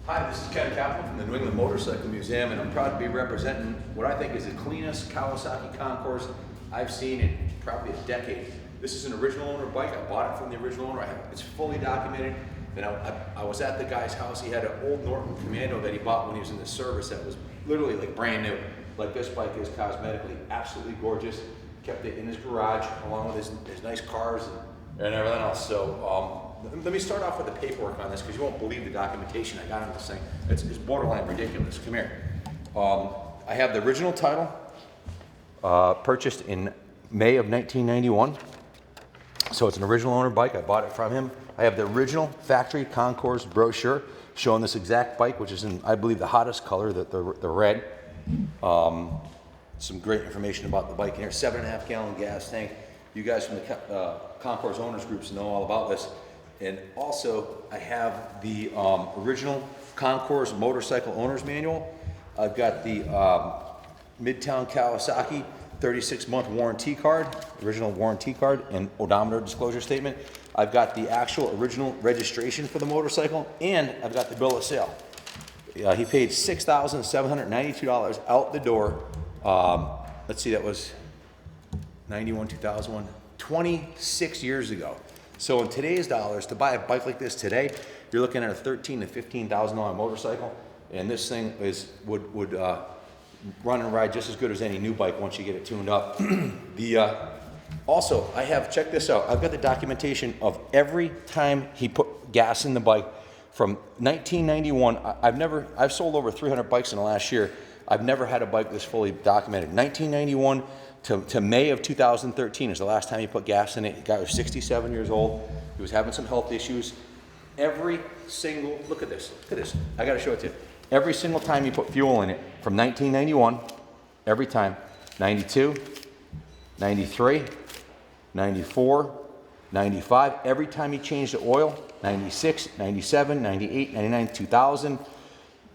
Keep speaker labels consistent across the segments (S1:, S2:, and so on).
S1: Hi, this is Ken Kaplan from the New England Motorcycle Museum, and I'm proud to be representing what I think is the cleanest Kawasaki Concours I've seen in probably a decade. This is an original owner bike. I bought it from the original owner. It's fully documented. And I was at the guy's house. He had an old Norton Commando that he bought when he was in the service that was literally like brand new. Like this bike is cosmetically absolutely gorgeous. Kept it in his garage along with his nice cars and everything else. So let me start off with the paperwork on this because you won't believe the documentation I got on this thing. It's borderline ridiculous. Come here. I have the original title, purchased in May of 1991. So it's an original owner bike. I bought it from him. I have the original factory Concours brochure showing this exact bike, which is in, I believe, the hottest color, the red. Some great information about the bike in here. 7.5 gallon gas tank. You guys from the Concours owners groups know all about this. And also, I have the original Concours motorcycle owner's manual. I've got the Midtown Kawasaki 36-month warranty card, original warranty card, and odometer disclosure statement. I've got the actual original registration for the motorcycle, and I've got the bill of sale. He paid $6,792 out the door. Let's see, that was 91, 2001, 26 years ago. So in today's dollars, to buy a bike like this today, you're looking at a $13,000 to $15,000 motorcycle, and this thing would run and ride just as good as any new bike once you get it tuned up. Also, I have, check this out, I've got the documentation of every time he put gas in the bike from 1991. I've sold over 300 bikes in the last year. I've never had a bike this fully documented. 1991 to May of 2013 is the last time he put gas in it. The guy was 67 years old. He was having some health issues. Every single, look at this, I gotta show it to you. Every single time he put fuel in it from 1991, every time, 92, 93, 94, 95, every time he changed the oil, 96, 97, 98, 99, 2000,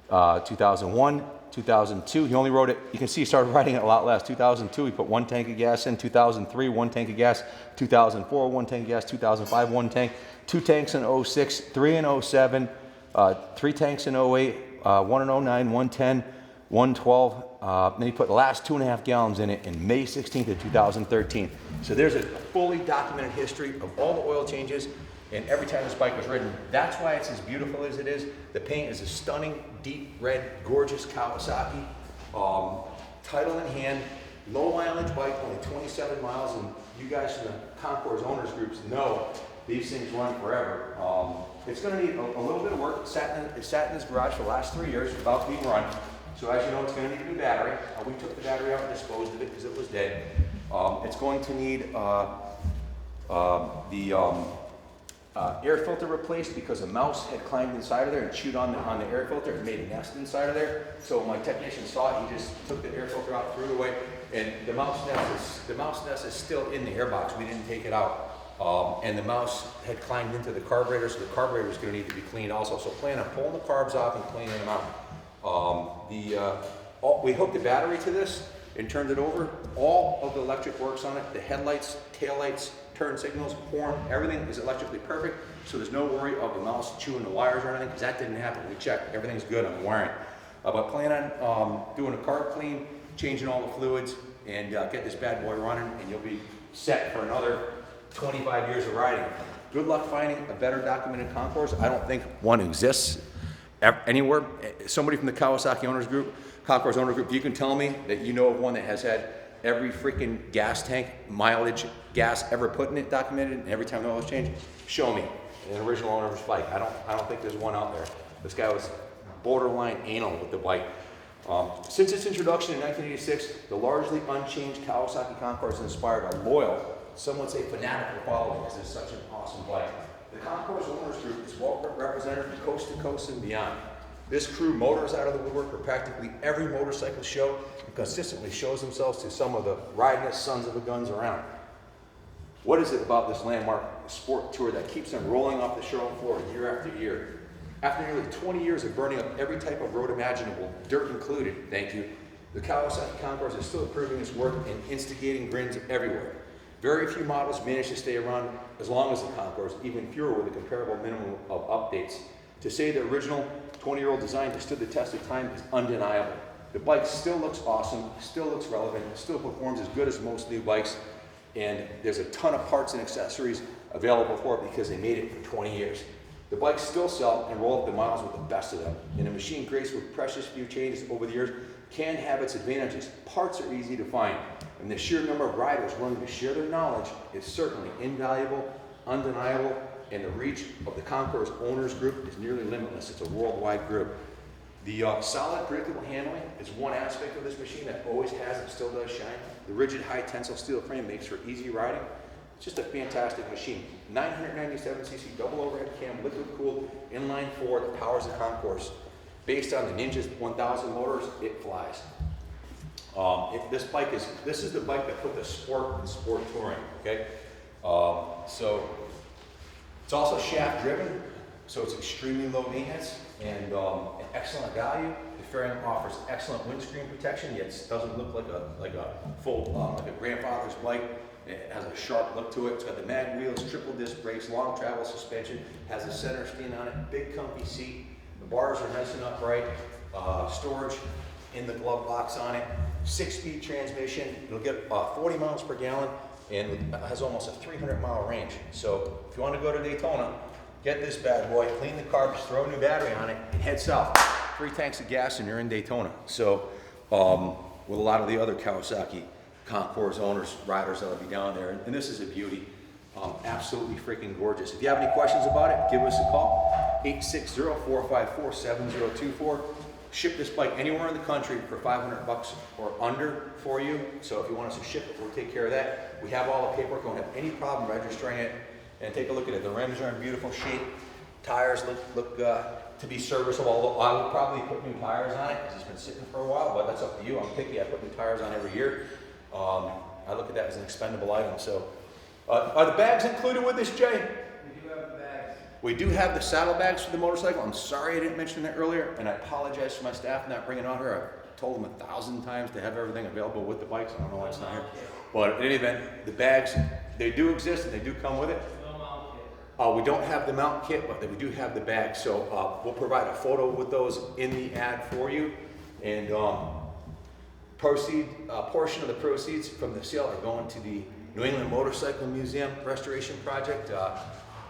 S1: 2001, 2002, he only wrote it, you can see he started writing it a lot less. 2002, he put 1 tank of gas in. 2003, 1 tank of gas. 2004, 1 tank of gas. 2005, 1 tank. 2 tanks in 06, 3 in 07, 3 tanks in 08, 1 in 09, 110, 112. Then he put the last 2.5 gallons in it in May 16th of 2013. So there's a fully documented history of all the oil changes and every time this bike was ridden. That's why it's as beautiful as it is. The paint is a stunning, deep red, gorgeous Kawasaki. Title in hand, low mileage bike, only 27 miles, and you guys from the Concours owners groups know these things run forever. It's gonna need a little bit of work. It sat in his garage for the last 3 years without being run. So as you know, it's gonna need a new battery. We took the battery out and disposed of it because it was dead. It's going to need air filter replaced because a mouse had climbed inside of there and chewed on the air filter and made a nest inside of there. So my technician saw it, he just took the air filter out, threw it away, and the mouse nest is still in the airbox. We didn't take it out. And the mouse had climbed into the carburetor, so the carburetor is going to need to be cleaned also. So plan on pulling the carbs off and cleaning them out. We hooked the battery to this and turned it over. All of the electric works on it. The headlights, taillights, turn signals, horn, everything is electrically perfect. So there's no worry of the mouse chewing the wires or anything, because that didn't happen. We checked, everything's good on the wiring. But plan on doing a carb clean, changing all the fluids, and get this bad boy running, and you'll be set for another 25 years of riding. Good luck finding a better documented Concours. I don't think one exists anywhere. Somebody from the Kawasaki owners group, Concours owner group, you can tell me that you know of one that has had every freaking gas tank, mileage, gas ever put in it documented, and every time the oil was changed, show me an original owner's bike. I don't think there's one out there. This guy was borderline anal with the bike. Since its introduction in 1986, the largely unchanged Kawasaki Concours has inspired a loyal, some would say fanatical following, as it's such an awesome bike. The Concours owners group is well represented from coast to coast and beyond. This crew motors out of the woodwork for practically every motorcycle show and consistently shows themselves to some of the ridingest sons of a guns around. What is it about this landmark sport tour that keeps them rolling off the showroom floor year after year? After nearly 20 years of burning up every type of road imaginable, dirt included, thank you, the Kawasaki Concours is still proving its work and instigating grins everywhere. Very few models manage to stay around as long as the Concours, even fewer with a comparable minimum of updates. To say the original 20-year-old design has stood the test of time is undeniable. The bike still looks awesome, still looks relevant, still performs as good as most new bikes, and there's a ton of parts and accessories available for it because they made it for 20 years. The bikes still sell and roll up the miles with the best of them, and a machine graced with precious few changes over the years can have its advantages. Parts are easy to find, and the sheer number of riders willing to share their knowledge is certainly invaluable, undeniable, and the reach of the Concours owners group is nearly limitless. It's a worldwide group. The solid, predictable handling is one aspect of this machine that always has and still does shine. The rigid, high tensile steel frame makes for easy riding. It's just a fantastic machine. 997cc double overhead cam, liquid cooled, inline four that powers the Concours. Based on the Ninja's 1000 motors, it flies. This is the bike that put the sport in sport touring, okay? So it's also shaft driven, so it's extremely low maintenance and an excellent value. The fairing offers excellent windscreen protection, yet it doesn't look like a full, like a grandfather's bike. It has a sharp look to it. It's got the mag wheels, triple disc brakes, long travel suspension, has a center stand on it, big comfy seat. The bars are nice and upright. Storage in the glove box on it. 6-speed transmission. It'll get 40 miles per gallon and it has almost a 300-mile range. So if you want to go to Daytona, get this bad boy, clean the carbs, throw a new battery on it, and head south. 3 tanks of gas and you're in Daytona. So with a lot of the other Kawasaki Concours owners, riders that'll be down there, and this is a beauty. Absolutely freaking gorgeous. If you have any questions about it, give us a call, 860-454-7024. Ship this bike anywhere in the country for $500 or under for you. So if you want us to ship it, we'll take care of that. We have all the paperwork, don't have any problem registering it. And take a look at it. The rims are in beautiful shape. Tires look to be serviceable, although I would probably put new tires on it because it's been sitting for a while, but that's up to you. I'm picky, I put new tires on every year. I look at that as an expendable item. So, are the bags included with this, Jay?
S2: We do have the bags.
S1: We do have the saddlebags for the motorcycle. I'm sorry I didn't mention that earlier, and I apologize to my staff not bringing it on here. I've told them 1,000 times to have everything available with the bikes. I don't know why it's not here. But in any event, the bags, they do exist and they do come with it.
S2: No mount kit.
S1: We don't have the mount kit, but we do have the bags. So we'll provide a photo with those in the ad for you. And portion of the proceeds from the sale are going to the New England Motorcycle Museum Restoration Project.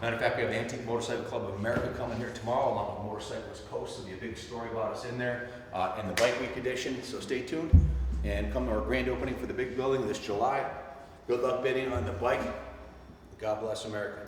S1: Matter of fact, we have the Antique Motorcycle Club of America coming here tomorrow along with Motorcyclist Coast. There'll be a big story about us in there and the Bike Week edition, so stay tuned and come to our grand opening for the big building this July. Good luck bidding on the bike. God bless America.